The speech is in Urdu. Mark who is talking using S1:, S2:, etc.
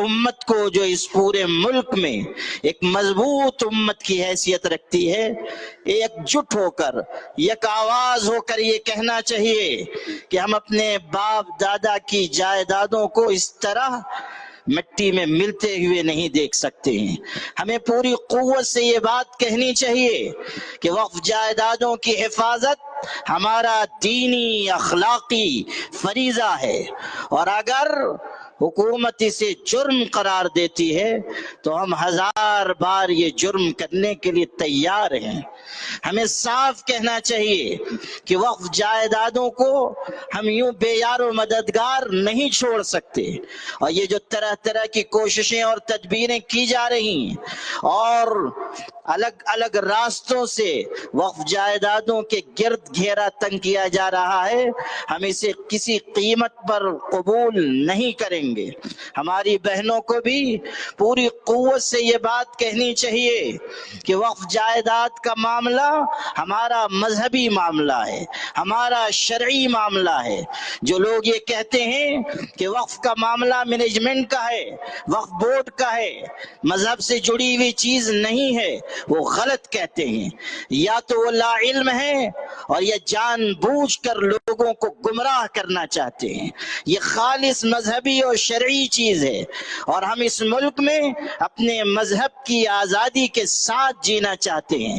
S1: امت کو جو اس پورے ملک میں ایک مضبوط امت کی حیثیت رکھتی ہے، ایک جٹ ہو کر، یک آواز ہو کر یہ کہنا چاہیے کہ ہم اپنے باپ دادا کی جائیدادوں کو اس طرح مٹی میں ملتے ہوئے نہیں دیکھ سکتے ہیں۔ ہمیں پوری قوت سے یہ بات کہنی چاہیے کہ وقف جائیدادوں کی حفاظت ہمارا دینی اخلاقی فریضہ ہے، اور اگر حکومت اسے جرم قرار دیتی ہے تو ہم ہزار بار یہ جرم کرنے کے لیے تیار ہیں۔ ہمیں صاف کہنا چاہیے کہ وقف جائیدادوں کو ہم یوں بے یار و مددگار نہیں چھوڑ سکتے، اور یہ جو طرح طرح کی کوششیں اور تدبیریں کی جا رہی ہیں اور الگ الگ راستوں سے وقف جائیدادوں کے گرد گھیرا تنگ کیا جا رہا ہے، ہم اسے کسی قیمت پر قبول نہیں کریں گے۔ ہماری بہنوں کو بھی پوری قوت سے یہ بات کہنی چاہیے کہ وقف جائیداد کا معاملہ ہمارا مذہبی معاملہ ہے، ہمارا شرعی معاملہ ہے۔ جو لوگ یہ کہتے ہیں کہ وقف کا معاملہ مینجمنٹ کا ہے، وقف بورڈ کا ہے، مذہب سے جڑی ہوئی چیز نہیں ہے، وہ غلط کہتے ہیں۔ یا تو وہ لا علم ہے اور یا جان بوجھ کر لوگوں کو گمراہ کرنا چاہتے ہیں۔ یہ خالص مذہبی اور شرعی چیز ہے، اور ہم اس ملک میں اپنے مذہب کی آزادی کے ساتھ جینا چاہتے ہیں۔